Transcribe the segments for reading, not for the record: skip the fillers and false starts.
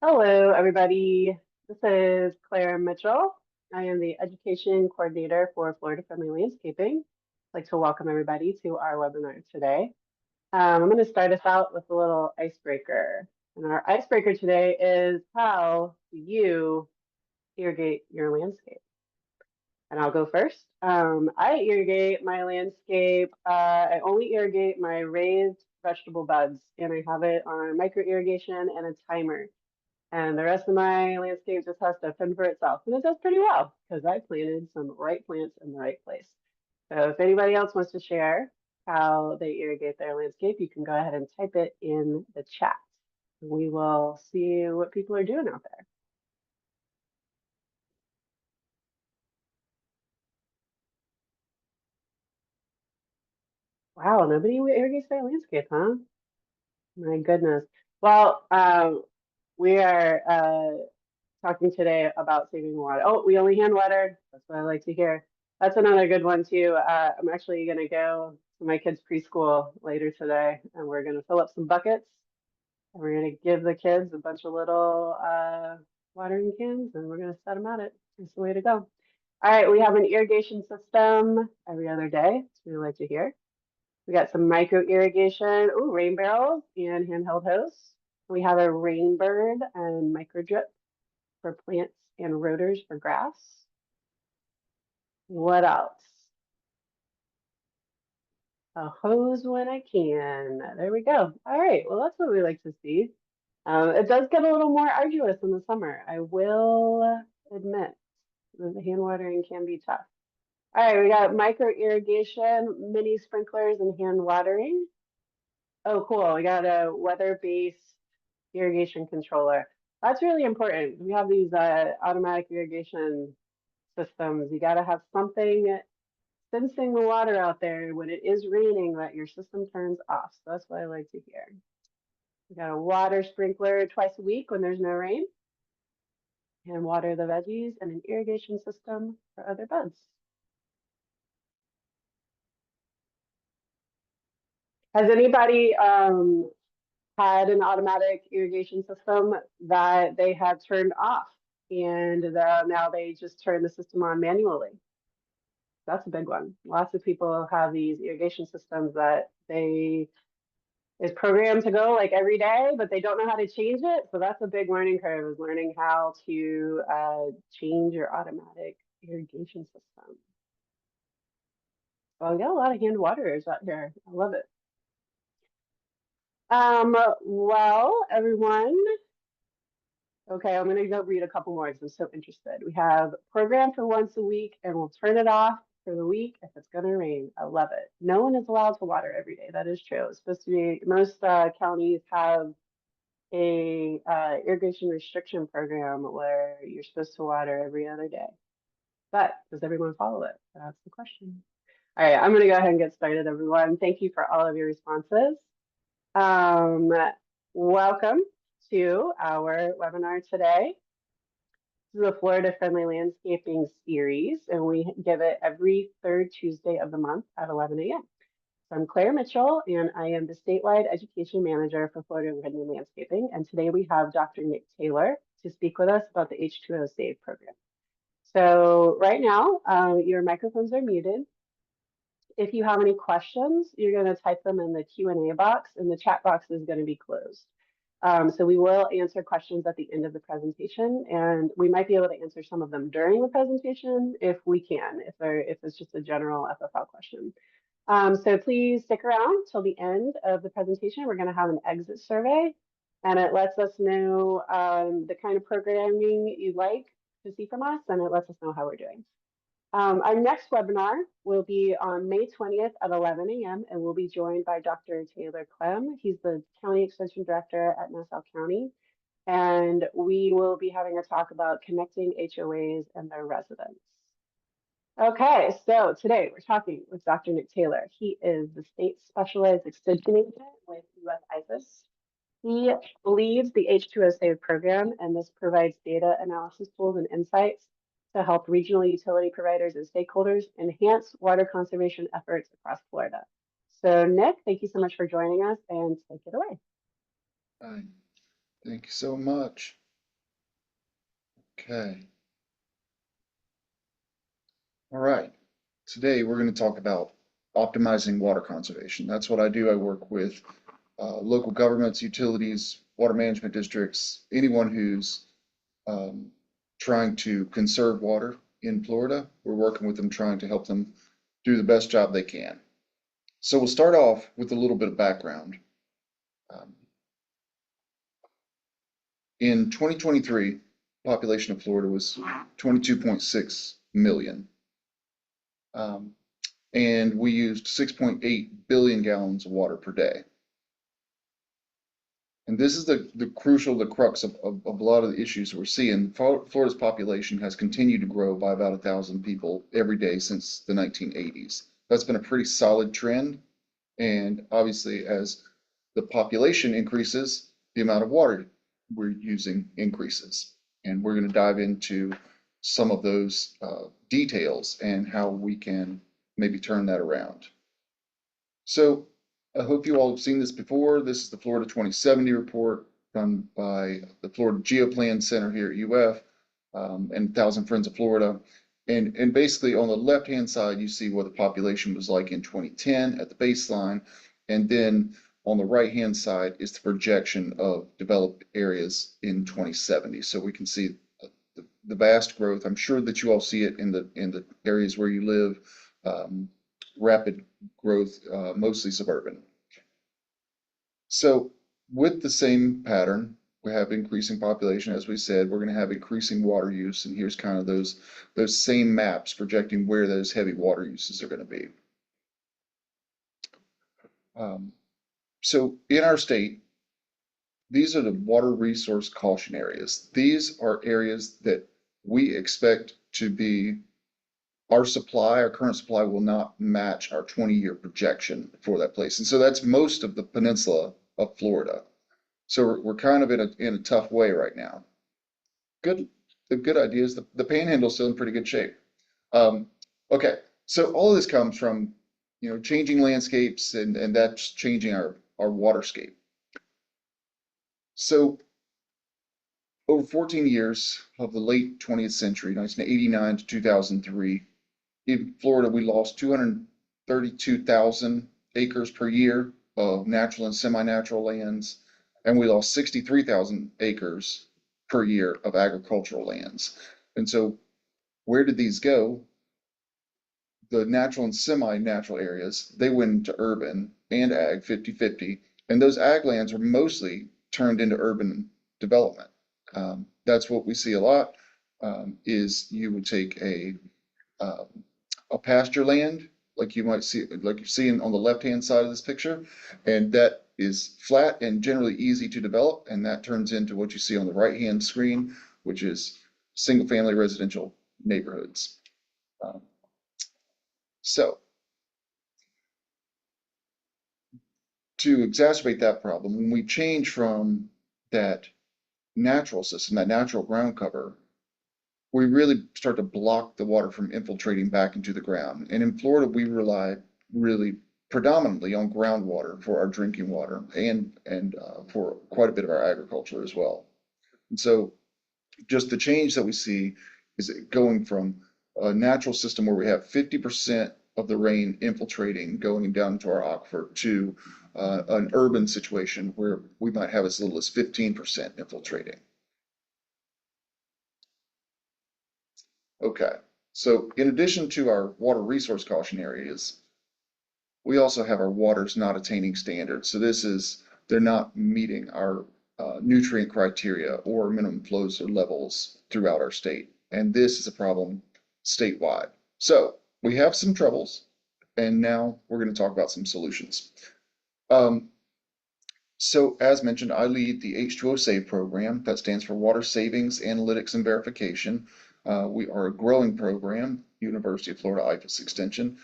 Hello, everybody. This is Claire Mitchell. I am the Education Coordinator for Florida Friendly Landscaping. I'd like to welcome everybody to our webinar today. I'm going to start us out with a little icebreaker. And our icebreaker today is how do you irrigate your landscape? And I'll go first. I irrigate my landscape. I only irrigate my raised vegetable beds, and I have it on micro irrigation and a timer. And the rest of my landscape just has to fend for itself. And it does pretty well because I planted some right plants in the right place. So if anybody else wants to share how they irrigate their landscape, you can go ahead and type it in the chat. We will see what people are doing out there. Wow, nobody irrigates their landscape, huh? My goodness. Well, we are talking today about saving water. Oh, we only hand water. That's what I like to hear. That's another good one too. I'm actually going to go to my kids' preschool later today, and we're going to fill up some buckets, and we're going to give the kids a bunch of little watering cans, and we're going to set them at it. That's the way to go. All right, we have an irrigation system every other day. That's what we like to hear. We got some micro irrigation, ooh, rain barrels and handheld hose. We have a rainbird and micro drip for plants and rotors for grass. What else? A hose when I can. There we go. All right, well, that's what we like to see. It does get a little more arduous in the summer. I will admit that the hand watering can be tough. All right, we got micro irrigation, mini sprinklers, and hand watering. Oh, cool. We got a weather-based irrigation controller. That's really important. We have these automatic irrigation systems. You got to have something sensing the water out there when it is raining that your system turns off. So that's what I like to hear. We got a water sprinkler twice a week when there's no rain, and water the veggies, and an irrigation system for other beds. Has anybody had an automatic irrigation system that they have turned off and now they just turn the system on manually? That's a big one. Lots of people have these irrigation systems that they is programmed to go like every day, but they don't know how to change it. So that's a big learning curve, is learning how to change your automatic irrigation system. Well, we got a lot of hand waterers out here. I love it. Well, everyone. Okay, I'm gonna go read a couple more because I'm so interested. We have program for once a week, and we'll turn it off for the week if it's gonna rain. I love it. No one is allowed to water every day. That is true. It's supposed to be, most counties have a irrigation restriction program where you're supposed to water every other day. But does everyone follow it? That's the question. All right, I'm going to go ahead and get started, everyone. Thank you for all of your responses. Um, Welcome to our webinar today. This is a Florida Friendly Landscaping series, and we give it every third Tuesday of the month at 11 a.m. So I'm Claire Mitchell, and I am the statewide education manager for Florida Friendly Landscaping. And today we have Dr. Nick Taylor to speak with us about the H₂O Save program. So right now, your microphones are muted. If you have any questions, you're going to type them in the Q&A box, and the chat box is going to be closed. So we will answer questions at the end of the presentation, and we might be able to answer some of them during the presentation if we can, if it's just a general FFL question. So please stick around till the end of the presentation. We're going to have an exit survey, and it lets us know the kind of programming you'd like to see from us, and it lets us know how we're doing. Our next webinar will be on May 20th at 11 a.m. and we'll be joined by Dr. Taylor Clem. He's the County Extension Director at Nassau County. And we will be having a talk about connecting HOAs and their residents. Okay, so today we're talking with Dr. Nick Taylor. He is the State Specialized Extension Agent with US IFAS. He leads the H₂O Save program, and this provides data analysis tools and insights to help regional utility providers and stakeholders enhance water conservation efforts across Florida. So Nick, thank you so much for joining us, and take it away. Hi. Thank you so much. Okay. All right. Today we're going to talk about optimizing water conservation. That's what I do. I work with local governments, utilities, water management districts, anyone who's um, trying to conserve water in Florida. We're working with them, trying to help them do the best job they can. So we'll start off with a little bit of background. Um, in 2023, population of Florida was 22.6 million. Um, and we used 6.8 billion gallons of water per day. And this is the crux of a lot of the issues we're seeing. Florida's population has continued to grow by about 1,000 people every day since the 1980s. That's been a pretty solid trend. And obviously, as the population increases, the amount of water we're using increases. And we're going to dive into some of those details and how we can maybe turn that around. So I hope you all have seen this before. This is the Florida 2070 report done by the Florida Geoplan Center here at UF and Thousand Friends of Florida. And basically on the left-hand side, you see what the population was like in 2010 at the baseline. And then on the right-hand side is the projection of developed areas in 2070. So we can see the vast growth. I'm sure that you all see it in the areas where you live. Rapid growth, mostly suburban. So with the same pattern, we have increasing population, as we said, we're going to have increasing water use, and here's kind of those same maps projecting where those heavy water uses are going to be. So in our state, these are the water resource caution areas. These are areas that we expect to be our current supply will not match our 20-year projection for that place. And so that's most of the peninsula of Florida. So we're kind of in a tough way right now. The good idea is the panhandle's still in pretty good shape. Um, okay, so all of this comes from, changing landscapes and that's changing our waterscape. So over 14 years of the late 20th century, 1989 to 2003, in Florida, we lost 232,000 acres per year of natural and semi-natural lands, and we lost 63,000 acres per year of agricultural lands. And so where did these go? The natural and semi-natural areas, they went into urban and ag 50-50, and those ag lands are mostly turned into urban development. That's what we see a lot, is you would take um, a pasture land, like you see on the left-hand side of this picture, and that is flat and generally easy to develop, and that turns into what you see on the right-hand screen, which is single-family residential neighborhoods. Um, so to exacerbate that problem, when we change from that natural system, that natural ground cover, we really start to block the water from infiltrating back into the ground. And in Florida, we rely really predominantly on groundwater for our drinking water and for quite a bit of our agriculture as well. And so just the change that we see is going from a natural system where we have 50% of the rain infiltrating going down into our aquifer to an urban situation where we might have as little as 15% infiltrating. Okay, so in addition to our water resource caution areas, we also have our waters not attaining standards. So this is, they're not meeting our nutrient criteria or minimum flows or levels throughout our state. And this is a problem statewide. So we have some troubles, and now we're going to talk about some solutions. So as mentioned, I lead the H₂O Save program. That stands for Water Savings, Analytics, and Verification. We are a growing program, University of Florida IFAS Extension.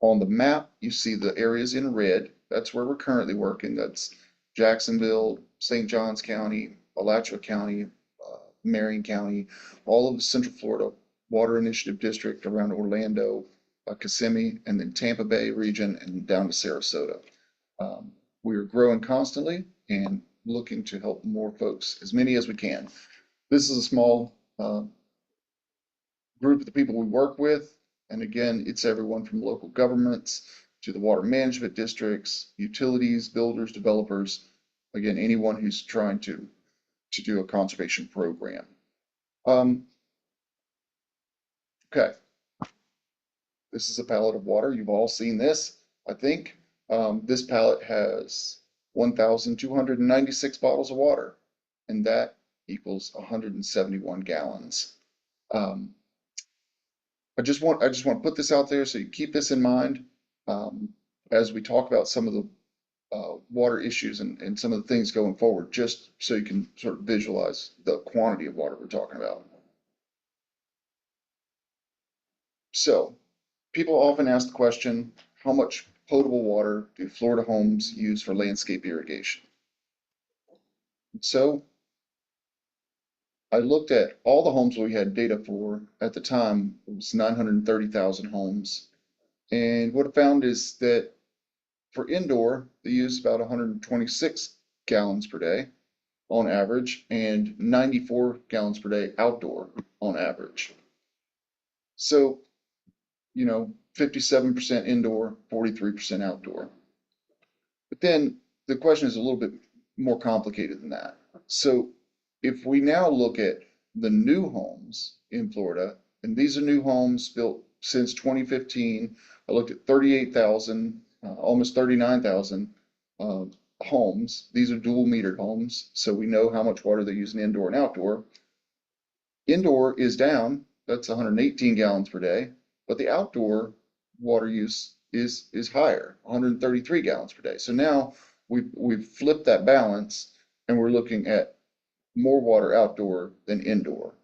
On the map, you see the areas in red. That's where we're currently working. That's Jacksonville, St. Johns County, Alachua County, Marion County, all of the Central Florida Water Initiative District around Orlando, Kissimmee, and then Tampa Bay region and down to Sarasota. We are growing constantly and looking to help more folks, as many as we can. This is a small group of the people we work with. And again, it's everyone from local governments to the water management districts, utilities, builders, developers. Again, anyone who's trying to do a conservation program. Okay, this is a pallet of water. You've all seen this, I think. This pallet has 1,296 bottles of water, and that equals 171 gallons. Um, I just want to put this out there so you keep this in mind as we talk about some of the water issues and some of the things going forward, just so you can sort of visualize the quantity of water we're talking about. So, people often ask the question, how much potable water do Florida homes use for landscape irrigation? So, I looked at all the homes we had data for at the time. It was 930,000 homes. And what I found is that for indoor, they use about 126 gallons per day on average, and 94 gallons per day outdoor on average. So, 57% indoor, 43% outdoor. But then the question is a little bit more complicated than that. So if we now look at the new homes in Florida, and these are new homes built since 2015, I looked at 38,000, almost 39,000 homes. These are dual metered homes, so we know how much water they're using indoor and outdoor. Indoor is down, that's 118 gallons per day, but the outdoor water use is higher, 133 gallons per day. So now we've flipped that balance and we're looking at more water outdoor than indoor.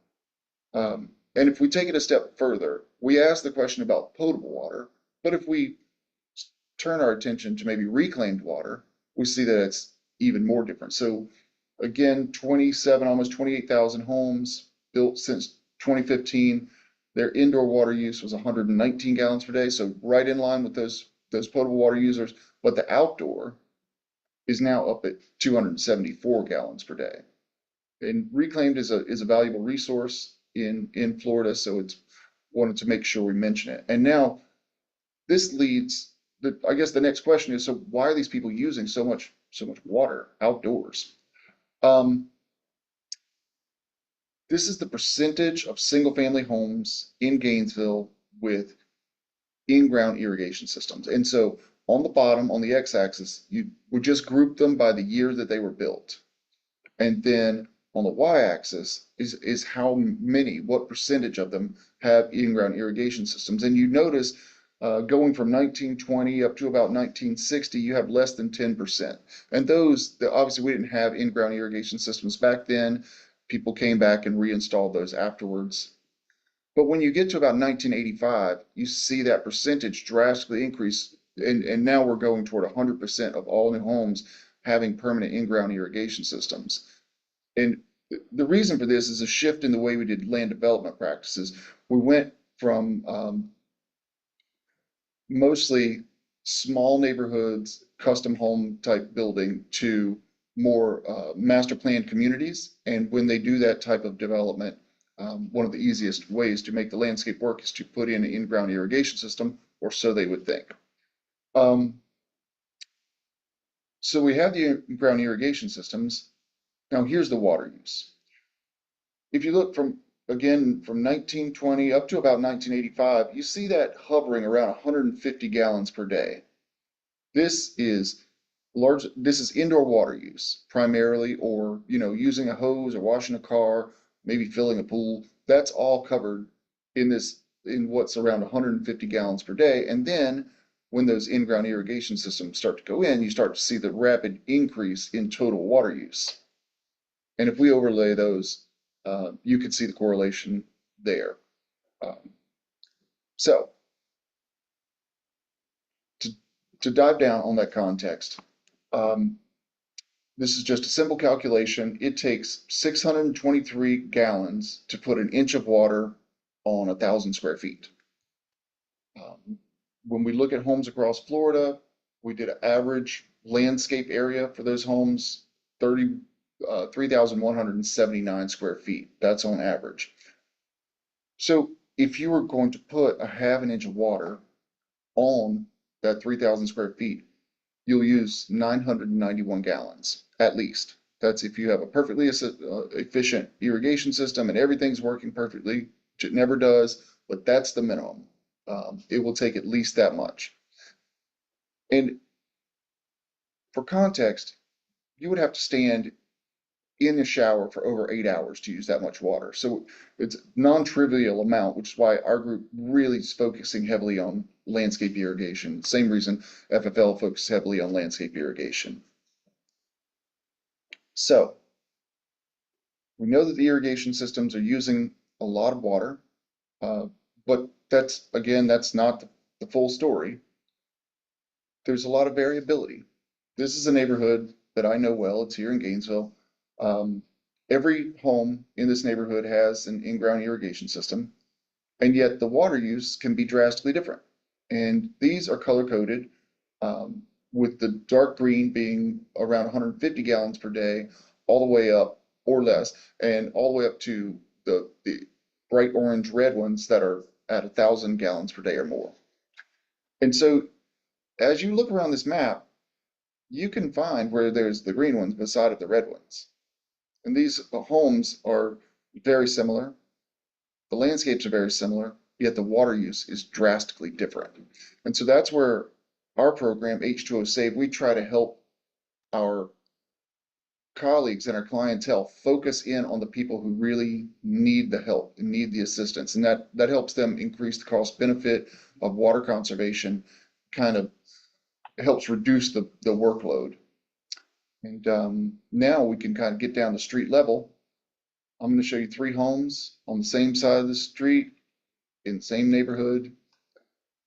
And if we take it a step further, we ask the question about potable water, but if we turn our attention to maybe reclaimed water, we see that it's even more different. So again, 27, almost 28,000 homes built since 2015. Their indoor water use was 119 gallons per day, so right in line with those potable water users. But the outdoor is now up at 274 gallons per day. And reclaimed is a valuable resource in Florida, so it's wanted to make sure we mention it. And now this leads, I guess the next question is, so why are these people using so much water outdoors? This is the percentage of single-family homes in Gainesville with in-ground irrigation systems. And so on the bottom, on the x-axis, you would just group them by the year that they were built. And then on the y-axis is how many, what percentage of them have in-ground irrigation systems. And you notice going from 1920 up to about 1960, you have less than 10%. And those, obviously we didn't have in-ground irrigation systems back then. People came back and reinstalled those afterwards. But when you get to about 1985, you see that percentage drastically increase. And now we're going toward 100% of all new homes having permanent in-ground irrigation systems. And the reason for this is a shift in the way we did land development practices. We went from mostly small neighborhoods, custom home type building to more master planned communities. And when they do that type of development, one of the easiest ways to make the landscape work is to put in an in-ground irrigation system, or so they would think. So we have the in-ground irrigation systems. Now here's the water use. If you look again from 1920 up to about 1985, you see that hovering around 150 gallons per day. This is indoor water use primarily, or using a hose or washing a car, maybe filling a pool. That's all covered in what's around 150 gallons per day. And then when those in-ground irrigation systems start to go in, you start to see the rapid increase in total water use. And if we overlay those, you can see the correlation there. So to dive down on that context, this is just a simple calculation. It takes 623 gallons to put an inch of water on 1,000 square feet. When we look at homes across Florida, we did an average landscape area for those homes, 3,179 square feet. That's on average. So if you were going to put a half an inch of water on that 3,000 square feet, you'll use 991 gallons at least. That's if you have a perfectly efficient irrigation system and everything's working perfectly, which it never does, but that's the minimum. It will take at least that much. And for context, you would have to stand in the shower for over 8 hours to use that much water. So it's non-trivial amount, which is why our group really is focusing heavily on landscape irrigation. Same reason FFL focuses heavily on landscape irrigation. So we know that the irrigation systems are using a lot of water, but that's, again, that's not the full story. There's a lot of variability. This is a neighborhood that I know well. It's here in Gainesville. Every home in this neighborhood has an in-ground irrigation system, and yet the water use can be drastically different. And these are color-coded, with the dark green being around 150 gallons per day, all the way up, or less, and all the way up to the bright orange red ones that are at 1,000 gallons per day or more. And so as you look around this map, you can find where there's the green ones beside of the red ones. And these homes are very similar. The landscapes are very similar, yet the water use is drastically different. And so that's where our program, H₂O Save, we try to help our colleagues and our clientele focus in on the people who really need the help and need the assistance. And that helps them increase the cost benefit of water conservation, kind of helps reduce the workload. And now we can kind of get down to street level. I'm going to show you 3 homes on the same side of the street in the same neighborhood.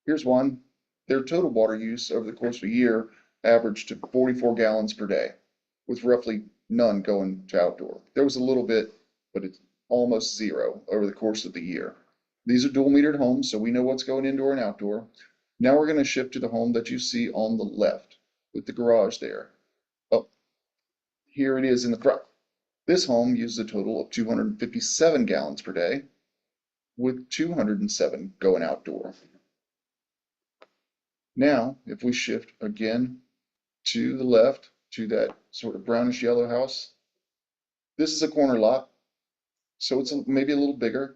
Here's one. Their total water use over the course of a year averaged to 44 gallons per day, with roughly none going to outdoor. There was a little bit, but it's almost zero over the course of the year. These are dual metered homes, so we know what's going indoor and outdoor. Now we're going to shift to the home that you see on the left with the garage there. Oh, here it is in the front. This home used a total of 257 gallons per day, with 207 going outdoor. Now, if we shift again to the left, to that sort of brownish yellow house, this is a corner lot, so it's maybe a little bigger,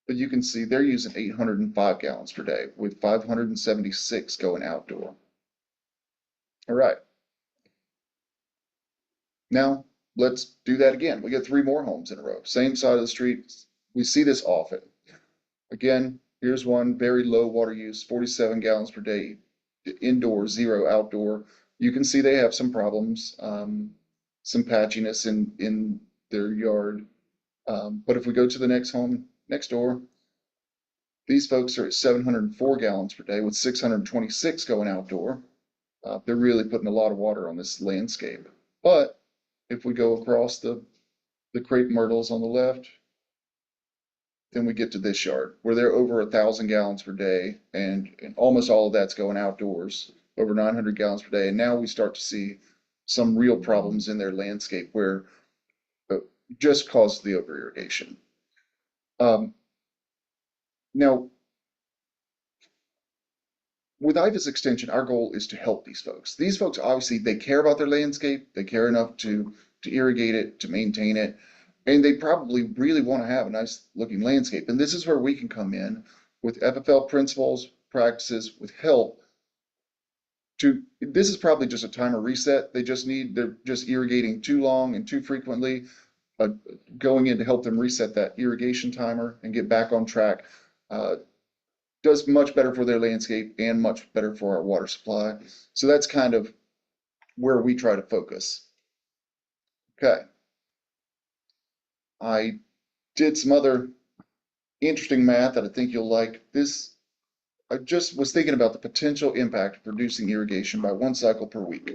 but you can see they're using 805 gallons per day, with 576 going outdoor. All right. Now, let's do that again. We get 3 more homes in a row, same side of the street. We see this often. Again, here's one, very low water use, 47 gallons per day, indoor, 0 outdoor. You can see they have some problems, some patchiness in their yard. But if we go to the next home next door, these folks are at 704 gallons per day with 626 going outdoor. They're really putting a lot of water on this landscape. But if we go across the crepe myrtles on the left, then we get to this yard where they're over 1,000 gallons per day, and almost all of that's going outdoors, over 900 gallons per day. And now we start to see some real problems in their landscape where just cause the over irrigation. Now, with IFAS Extension, our goal is to help these folks. These folks, obviously, they care about their landscape. They care enough to irrigate it, to maintain it, and they probably really want to have a nice looking landscape. And this is where we can come in with FFL principles, practices, with help. This is probably just a timer reset. They're just irrigating too long and too frequently. Going in to help them reset that irrigation timer and get back on track does much better for their landscape and much better for our water supply. So that's kind of where we try to focus. Okay. I did some other interesting math that I think you'll like. I just was thinking about the potential impact of reducing irrigation by 1 cycle per week.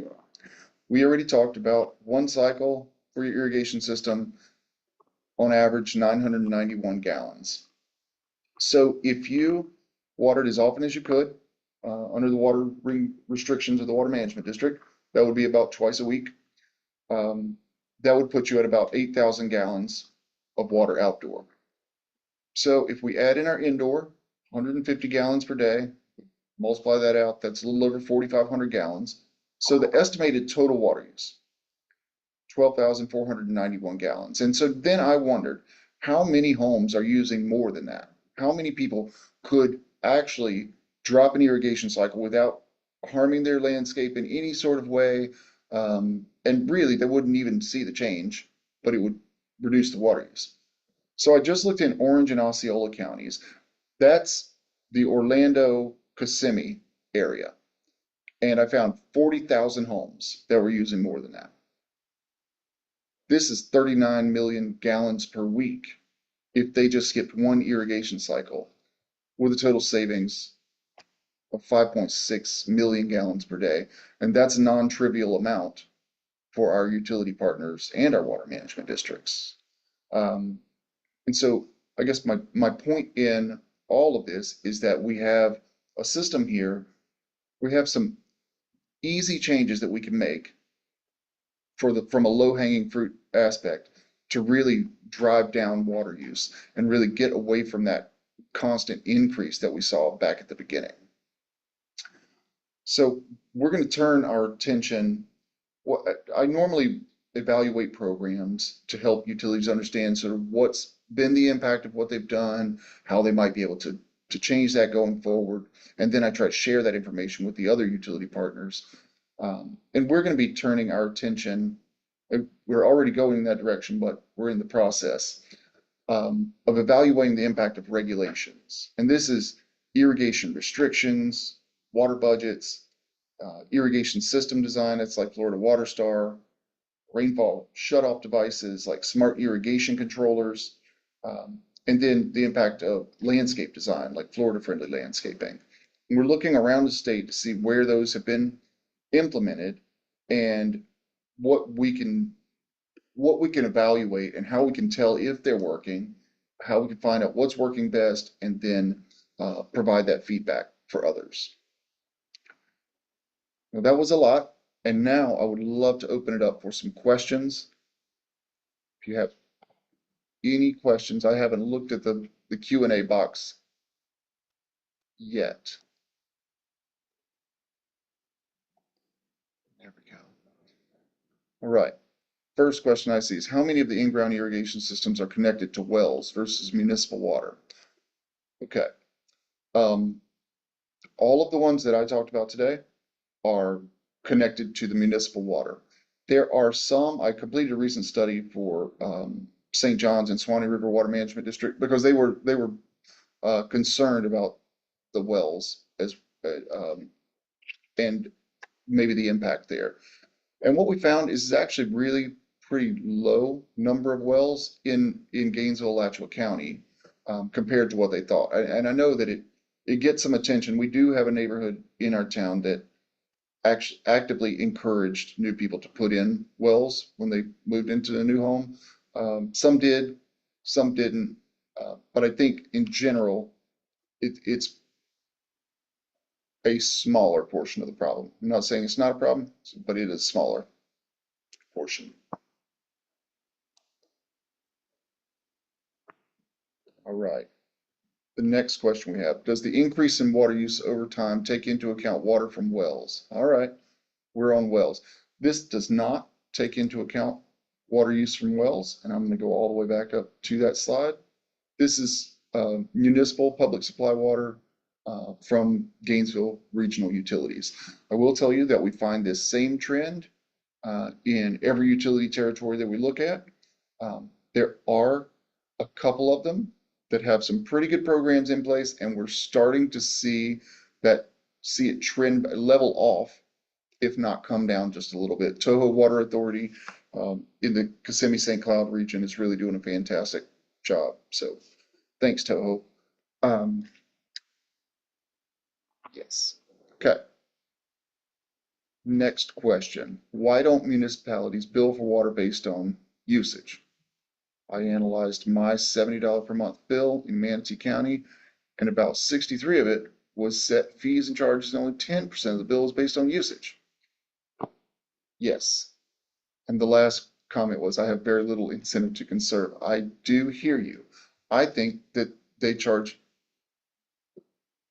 We already talked about 1 cycle for your irrigation system, on average 991 gallons. So if you watered as often as you could, under the water restrictions of the Water Management District, that would be about twice a week. That would put you at about 8,000 gallons of water outdoor. So if we add in our indoor, 150 gallons per day, multiply that out, that's a little over 4,500 gallons. So the estimated total water use, 12,491 gallons. And so then I wondered, how many homes are using more than that? How many people could actually drop an irrigation cycle without harming their landscape in any sort of way? And really, they wouldn't even see the change, but it would reduce the water use. So I just looked in Orange and Osceola counties. That's the Orlando, Kissimmee area. And I found 40,000 homes that were using more than that. This is 39 million gallons per week if they just skipped one irrigation cycle with a total savings of 5.6 million gallons per day. And that's a non-trivial amount for our utility partners and our water management districts. And so I guess my point in all of this is that we have a system here, we have some easy changes that we can make from a low-hanging fruit aspect to really drive down water use and really get away from that constant increase that we saw back at the beginning. So we're going to turn our attention. Well, I normally evaluate programs to help utilities understand sort of what's been the impact of what they've done, how they might be able to change that going forward, and then I try to share that information with the other utility partners. And we're going to be turning our attention, we're already going in that direction, but we're in the process of evaluating the impact of regulations. And this is irrigation restrictions, water budgets, irrigation system design, it's like Florida Water Star, rainfall shutoff devices like smart irrigation controllers, and then the impact of landscape design like Florida-friendly landscaping. And we're looking around the state to see where those have been implemented and what we can evaluate and how we can tell if they're working, how we can find out what's working best, and then provide that feedback for others. Now, that was a lot, and now I would love to open it up for some questions. If you have any questions, I haven't looked at the Q&A box yet. There we go. All right. First question I see is how many of the in-ground irrigation systems are connected to wells versus municipal water? Okay. All of the ones that I talked about today are connected to the municipal water. There are some, I completed a recent study for St. John's and Swanee River Water Management District because they were concerned about the wells as and maybe the impact there. And what we found is actually really pretty low number of wells in Gainesville, Alachua County compared to what they thought. And I know that it gets some attention. We do have a neighborhood in our town that actually actively encouraged new people to put in wells when they moved into a new home. Some did, some didn't. But I think in general, it's a smaller portion of the problem. I'm not saying it's not a problem, but it is a smaller portion. All right. The next question we have, does the increase in water use over time take into account water from wells? All right, we're on wells. This does not take into account water use from wells, and I'm going to go all the way back up to that slide. This is municipal public supply water from Gainesville Regional Utilities. I will tell you that we find this same trend in every utility territory that we look at. There are a couple of them that have some pretty good programs in place, and we're starting to see it trend level off, if not come down just a little bit. Toho Water Authority in the Kissimmee St. Cloud region is really doing a fantastic job. So thanks, Toho. Yes. Okay. Next question. Why don't municipalities bill for water based on usage? I analyzed my $70 per month bill in Manatee County, and about 63 of it was set fees and charges, and only 10% of the bill is based on usage. Yes. And the last comment was, I have very little incentive to conserve. I do hear you. I think that they charge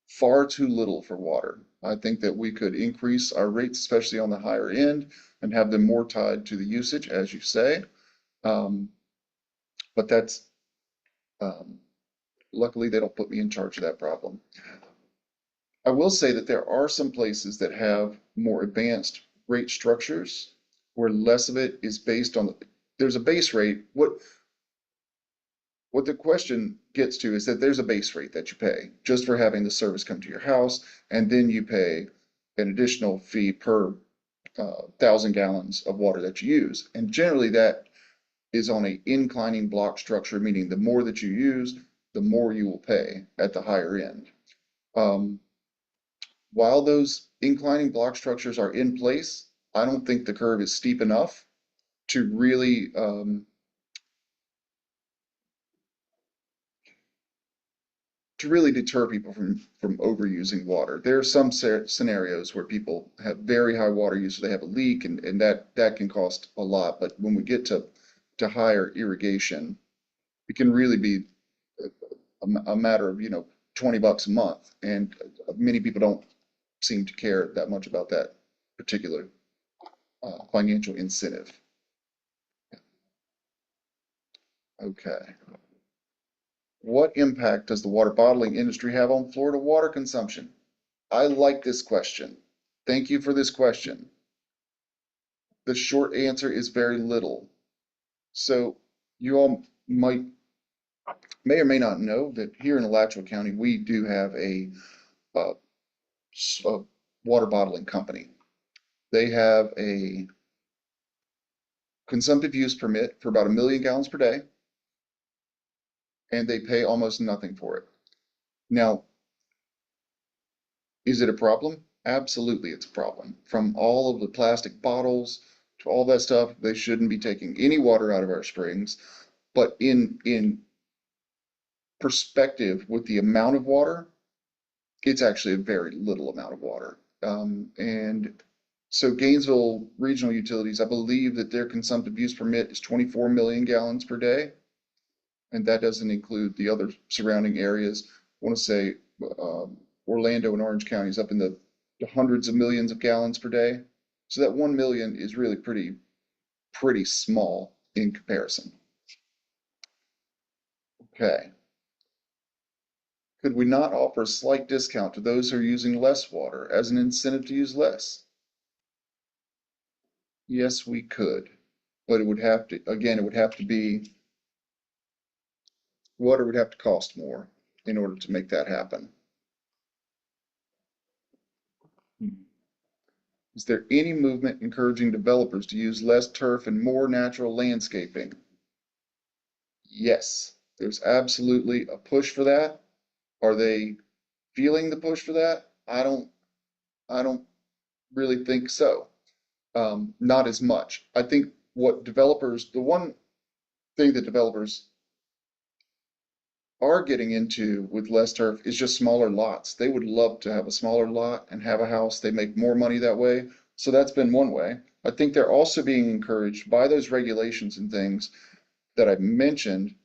far too little for water. I think that we could increase our rates, especially on the higher end, and have them more tied to the usage, as you say. Um, but that's, um, luckily, they don't put me in charge of that problem. I will say that there are some places that have more advanced rate structures where less of it is based on, there's a base rate. What the question gets to is that there's a base rate that you pay just for having the service come to your house, and then you pay an additional fee per 1,000 gallons of water that you use. And generally that is on a inclining block structure, meaning the more that you use, the more you will pay at the higher end. While those inclining block structures are in place, I don't think the curve is steep enough to really deter people from overusing water. There are some scenarios where people have very high water use, so they have a leak, and that can cost a lot. But when we get to higher irrigation, it can really be a matter of, $20 a month, and many people don't seem to care that much about that particular financial incentive. Okay. What impact does the water bottling industry have on Florida water consumption? I like this question. Thank you for this question. The short answer is very little. So you all may or may not know that here in Alachua County, we do have uh, a water bottling company. They have a consumptive use permit for about 1 million gallons per day, and they pay almost nothing for it. Now, is it a problem? Absolutely, it's a problem. From all of the plastic bottles to all that stuff, they shouldn't be taking any water out of our springs. But in perspective with the amount of water, it's actually a very little amount of water. And so Gainesville Regional Utilities, I believe that their consumptive use permit is 24 million gallons per day, and that doesn't include the other surrounding areas. I want to say Orlando and Orange counties up in the hundreds of millions of gallons per day. So that 1 million is really pretty small in comparison. Okay. Could we not offer a slight discount to those who are using less water as an incentive to use less? Yes, we could, but it would have to, again, it would have to be, water would have to cost more in order to make that happen. Is there any movement encouraging developers to use less turf and more natural landscaping? Yes, there's absolutely a push for that. Are they feeling the push for that? I don't really think so. Not as much. I think the one thing that developers are getting into with less turf is just smaller lots. They would love to have a smaller lot and have a house. They make more money that way. So that's been one way. I think they're also being encouraged by those regulations and things that I mentioned.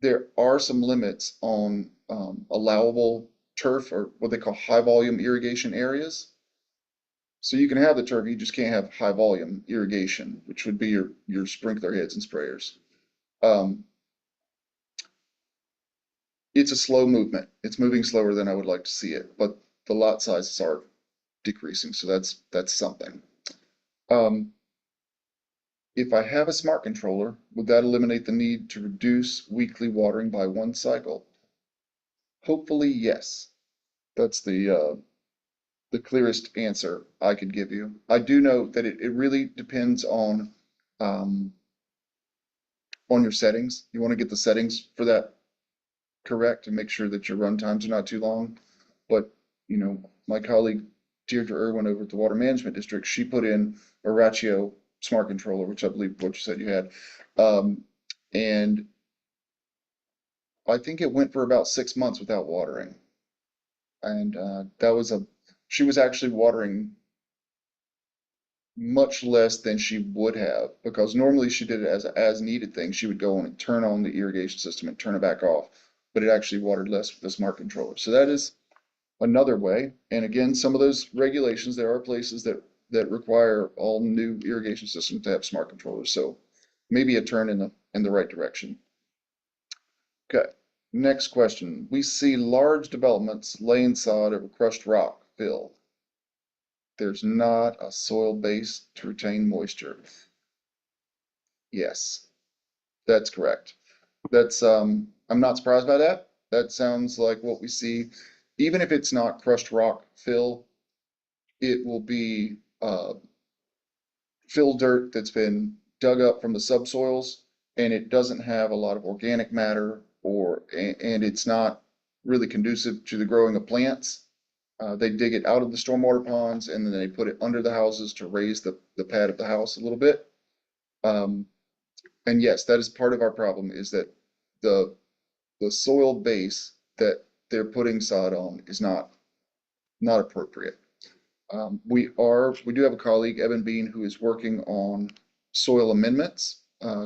There are some limits on allowable turf, or what they call high volume irrigation areas. So you can have the turf, you just can't have high volume irrigation, which would be your sprinkler heads and sprayers. Um, it's a slow movement. It's moving slower than I would like to see it, but the lot sizes are decreasing, so that's something. If I have a smart controller, would that eliminate the need to reduce weekly watering by one cycle? Hopefully, yes. That's the clearest answer I could give you. I do know that it really depends um, on your settings. You want to get the settings for that correct and make sure that your run times are not too long. But, my colleague Deirdre Irwin over at the Water Management District, she put in a Ratio smart controller, which I believe what you said you had. And I think it went for about 6 months without watering. And she was actually watering much less than she would have, because normally she did it as needed thing. She would go on and turn on the irrigation system and turn it back off. but it actually watered less with the smart controller. So that is another way. And again, some of those regulations, there are places that require all new irrigation systems to have smart controllers. So maybe a turn in the right direction. Okay, next question. We see large developments laying sod over crushed rock fill. There's not a soil base to retain moisture. Yes, that's correct. That's I'm not surprised by that. That sounds like what we see. Even if it's not crushed rock fill, it will be fill dirt that's been dug up from the subsoils, and it doesn't have a lot of organic matter, and it's not really conducive to the growing of plants. They dig it out of the stormwater ponds and then they put it under the houses to raise the pad of the house a little bit. Um, and yes, that is part of our problem, is that the the soil base that they're putting sod on is not appropriate. We do have a colleague, Evan Bean, who is working on soil amendments,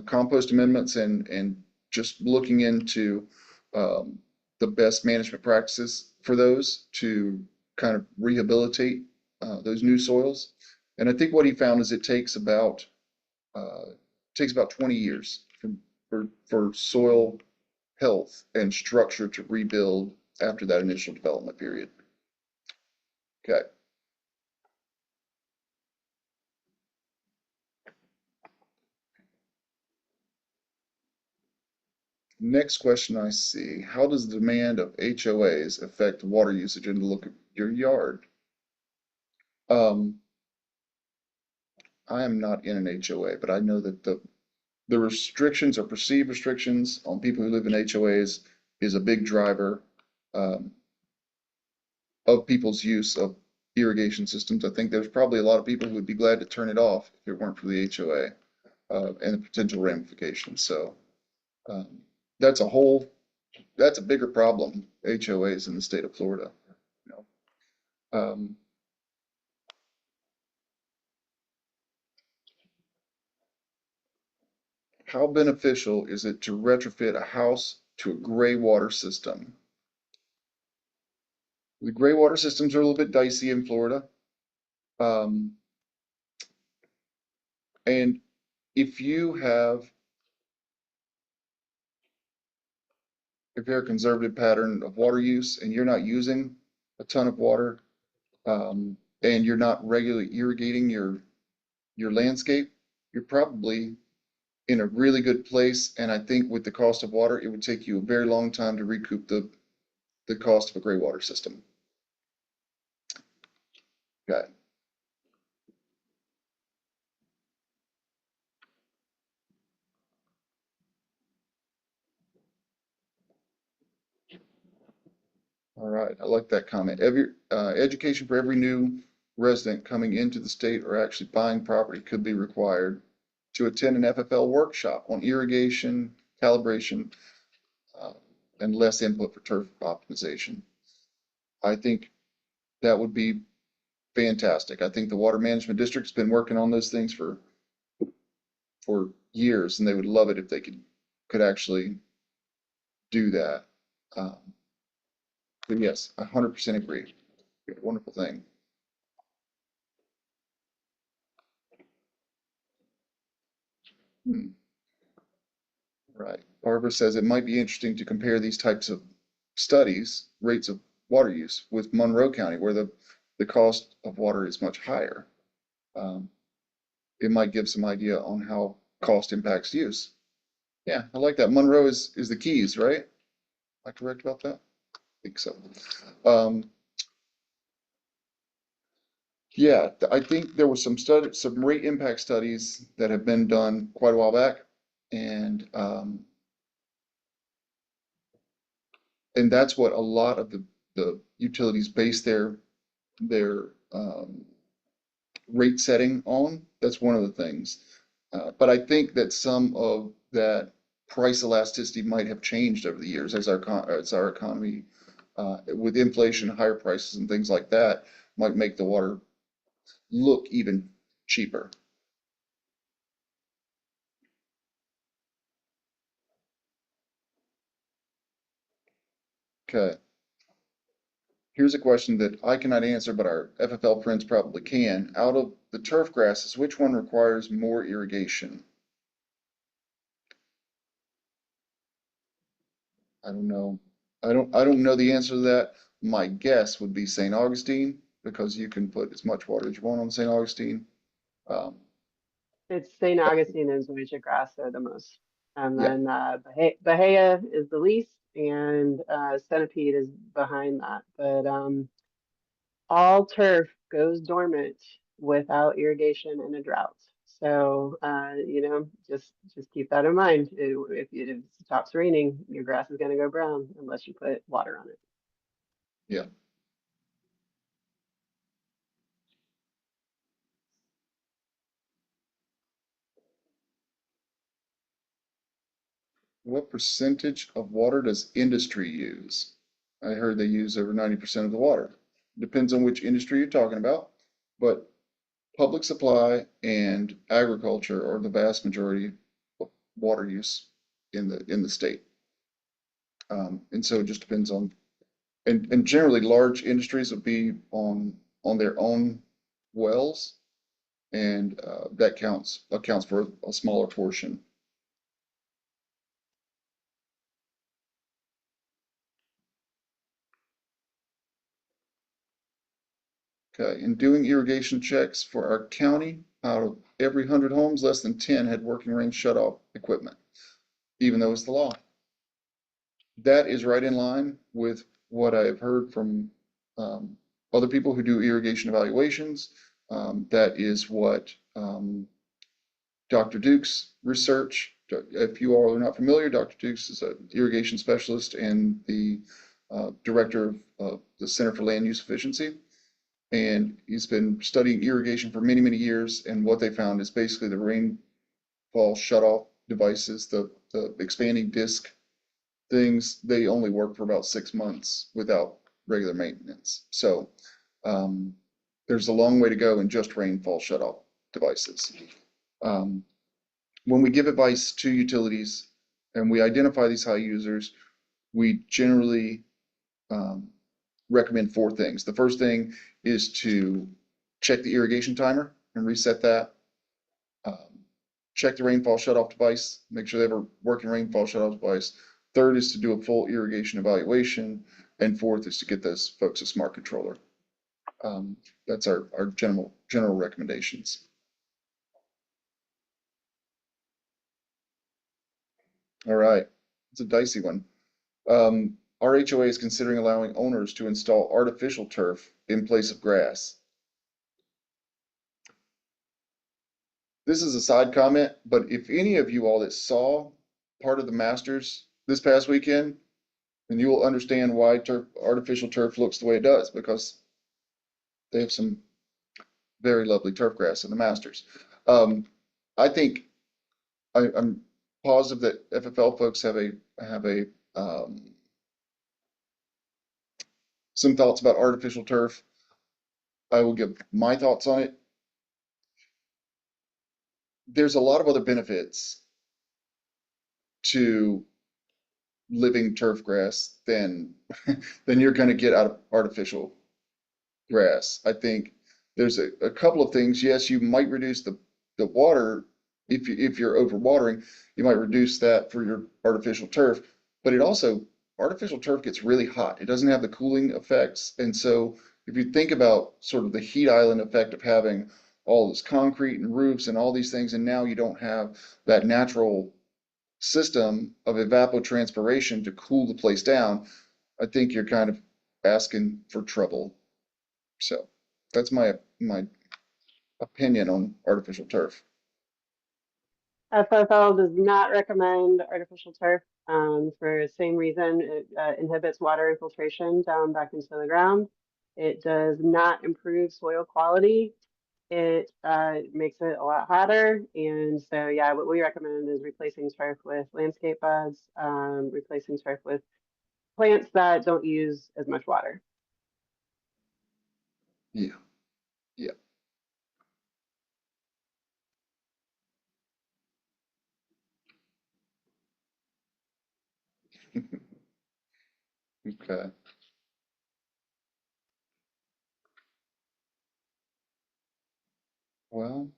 compost amendments, and just looking into the best management practices for those to kind of rehabilitate those new soils. And I think what he found is it takes about 20 years for soil health and structure to rebuild after that initial development period. Okay. Next question I see, how does the demand of HOAs affect water usage in the look of your yard? Um, I am not in an HOA, but I know that the restrictions or perceived restrictions on people who live in HOAs is a big driver um, of people's use of irrigation systems. I think there's probably a lot of people who would be glad to turn it off if it weren't for the HOA and the potential ramifications. So um, that's that's a bigger problem, HOAs in the state of Florida. You know. How beneficial is it to retrofit a house to a gray water system? The gray water systems are a little bit dicey in Florida. Um, and if you have a very conservative pattern of water use and you're not using a ton of water, and you're not regularly irrigating your landscape, you're probably in a really good place. And I think with the cost of water, it would take you a very long time to recoup the cost of a gray water system. Okay. All right, I like that comment. Education for every new resident coming into the state or actually buying property could be required to attend an FFL workshop on irrigation, calibration, uh, and less input for turf optimization. I think that would be fantastic. I think the Water Management District's been working on those things for years, and they would love it if they could actually do that. Um, but yes, 100% agree. Wonderful thing. Hmm. Right. Barbara says it might be interesting to compare these types of studies, rates of water use, with Monroe County, where the cost of water is much higher. Um, it might give some idea on how cost impacts use. Yeah, I like that. Monroe is the Keys, right? Am I correct about that? I think so. Um, yeah, I think there was some rate impact studies that have been done quite a while back, and that's what a lot of the utilities base their rate setting on. That's one of the things. But I think that some of that price elasticity might have changed over the years as our economy, with inflation, higher prices, and things like that, might make the water look even cheaper. Okay. Here's a question that I cannot answer, but our FFL friends probably can. Out of the turf grasses, which one requires more irrigation? I don't know. I don't know the answer to that. My guess would be St. Augustine because you can put as much water as you want on St. Augustine. Um, It's St. Augustine and zoysia grass are the most. And yeah, then Bahia is the least, and centipede is behind that. But all turf goes dormant without irrigation in a drought. So just keep that in mind. If it stops raining, your grass is going to go brown unless you put water on it. yeah. What percentage of water does industry use? I heard they use over 90% of the water. Depends on which industry you're talking about, but public supply and agriculture are the vast majority of water use in the state. And so it just depends on, and generally large industries would be on their own wells, and that accounts for a smaller portion. Okay, in doing irrigation checks for our county, out of every 100 homes, less than 10 had working range shutoff equipment, even though it's the law. That is right in line with what I've heard from other people who do irrigation evaluations. That is what Dr. Duke's research, if you all are not familiar, Dr. Duke's is an irrigation specialist and the director of the Center for Land Use Efficiency. And he's been studying irrigation for many, many years. And what they found is basically the rainfall shutoff devices, the expanding disc things, they only work for about 6 months without regular maintenance. So there's a long way to go in just rainfall shutoff devices. Um, when we give advice to utilities and we identify these high users, we generally um, recommend four things. The first thing is to check the irrigation timer and reset that. Um, check the rainfall shutoff device, make sure they have a working rainfall shutoff device. Third is to do a full irrigation evaluation. And fourth is to get those folks a smart controller. That's our general recommendations. All right, it's a dicey one. Our HOA is considering allowing owners to install artificial turf in place of grass. This is a side comment, but if any of you all that saw part of the Masters this past weekend, then you will understand why artificial turf looks the way it does, because they have some very lovely turf grass in the Masters. Um, I think I'm positive that FFL folks have some thoughts about artificial turf. I will give my thoughts on it. There's a lot of other benefits to living turf grass than you're going to get out of artificial grass. I think there's a couple of things. Yes, you might reduce the water if you're overwatering, you might reduce that for your artificial turf, but artificial turf gets really hot. It doesn't have the cooling effects. And so if you think about sort of the heat island effect of having all this concrete and roofs and all these things, and now you don't have that natural system of evapotranspiration to cool the place down, I think you're kind of asking for trouble. So that's my opinion on artificial turf. FFL does not recommend artificial turf for the same reason. It inhibits water infiltration down back into the ground. It does not improve soil quality. It makes it a lot hotter. And so, yeah, what we recommend is replacing turf with landscape beds, replacing turf with plants that don't use as much water. Yeah, yeah. Okay. Well,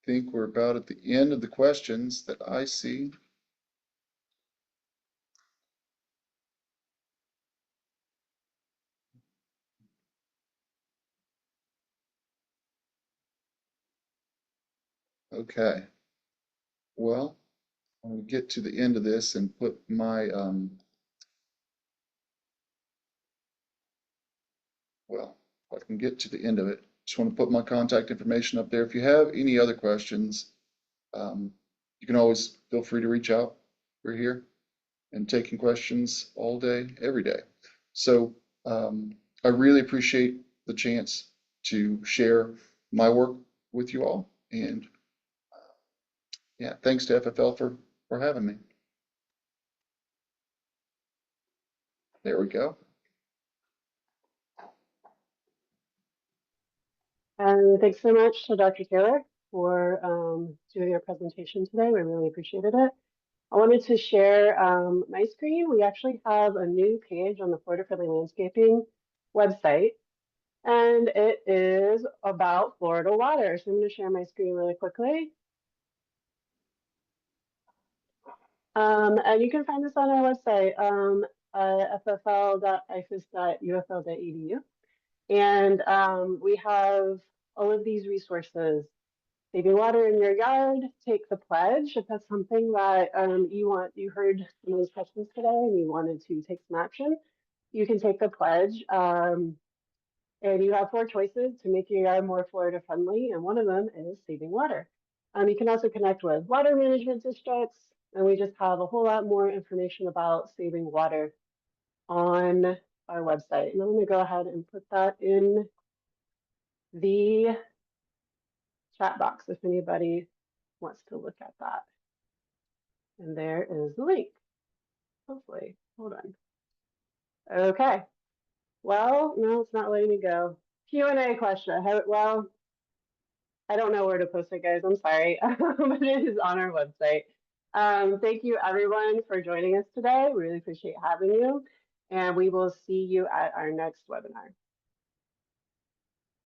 I think we're about at the end of the questions that I see. Okay. Well, I'm going to get to the end of this and put my, well, if I can get to the end of it, just want to put my contact information up there. If you have any other questions, you can always feel free to reach out. We're here and taking questions all day, every day. So I really appreciate the chance to share my work with you all. And yeah, thanks to FFL for having me. There we go. And thanks so much to Dr. Taylor for doing our presentation today. We really appreciated it. I wanted to share my screen. We actually have a new page on the Florida Friendly Landscaping website, and it is about Florida water. So I'm going to share my screen really quickly. And you can find this on our website, ffl.ifas.ufl.edu. And we have all of these resources. Saving water in your yard, take the pledge. If that's something that you heard some of these questions today and you wanted to take some action, you can take the pledge. And you have 4 choices to make your yard more Florida friendly, and one of them is saving water. You can also connect with water management districts, and we just have a whole lot more information about saving water on our website. And I'm going to go ahead and put that in the chat box if anybody wants to look at that. And there is the link, hopefully. Hold on. Okay. Well, no, it's not letting me go. Q&A question. Well, I don't know where to post it, guys. I'm sorry, but it is on our website. Thank you, everyone, for joining us today. We really appreciate having you, and we will see you at our next webinar.